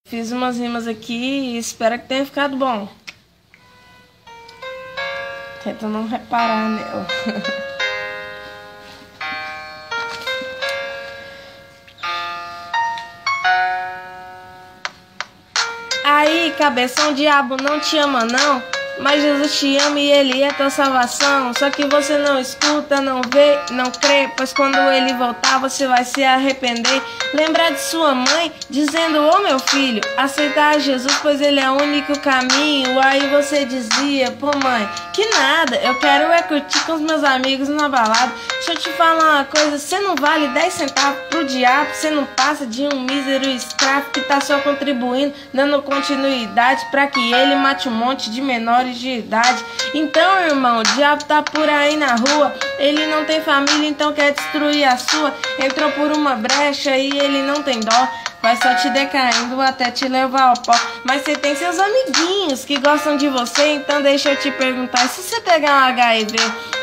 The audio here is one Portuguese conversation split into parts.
Fiz umas rimas aqui e espero que tenha ficado bom. Tenta não reparar nela. Aí, cabeção, diabo não te ama não, mas Jesus te ama e Ele é tua salvação. Só que você não escuta, não vê, não crê, pois quando Ele voltar você vai se arrepender. Lembrar de sua mãe dizendo: ô meu filho, aceitar Jesus, pois Ele é o único caminho. Aí você dizia: pô mãe, que nada, eu quero é curtir com os meus amigos na balada. Deixa eu te falar uma coisa, você não vale 10 centavos pro diabo, você não passa de um mísero escravo que tá só contribuindo, dando continuidade pra que ele mate um monte de menores de idade. Então, irmão, o diabo tá por aí na rua, ele não tem família, então quer destruir a sua. Entrou por uma brecha e ele não tem dó, vai só te decaindo até te levar ao pó. Mas você tem seus amiguinhos que gostam de você, então deixa eu te perguntar: se você pegar um HIV,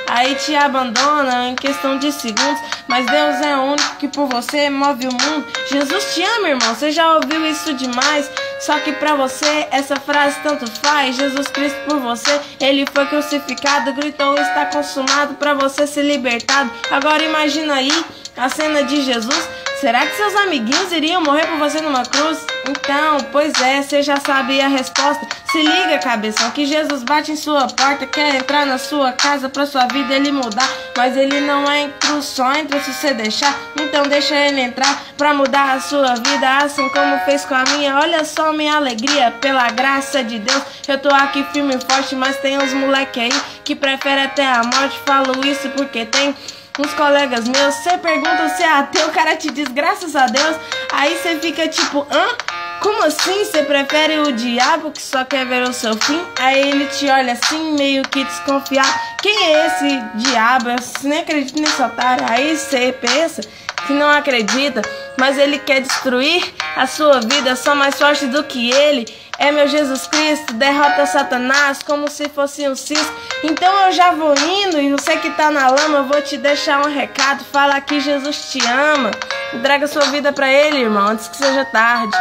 aí te abandona em questão de segundos, mas Deus é o único que por você move o mundo. Jesus te ama, irmão, você já ouviu isso demais, só que pra você essa frase tanto faz. Jesus Cristo por você, Ele foi crucificado, gritou: está consumado, pra você ser libertado. Agora imagina aí a cena de Jesus. Será que seus amiguinhos iriam morrer por você numa cruz? Então, pois é, você já sabe a resposta. Se liga, cabeção, que Jesus bate em sua porta, quer entrar na sua casa pra sua vida ele mudar. Mas ele não entra, só entra se você deixar. Então deixa ele entrar pra mudar a sua vida, assim como fez com a minha. Olha só minha alegria, pela graça de Deus eu tô aqui firme e forte, mas tem uns moleque aí que prefere até a morte. Falo isso porque tem uns colegas meus, você pergunta se é ateu, o cara te diz graças a Deus. Aí você fica tipo: hã? Como assim? Você prefere o diabo que só quer ver o seu fim? Aí ele te olha assim, meio que desconfiado: quem é esse diabo? Eu nem acredito nesse otário. Aí você pensa que não acredita, mas ele quer destruir a sua vida, só mais forte do que ele é meu Jesus Cristo, derrota Satanás como se fosse um cisco. Então eu já vou indo, e você que tá na lama, eu vou te deixar um recado. Fala que Jesus te ama, entrega sua vida pra ele, irmão, antes que seja tarde.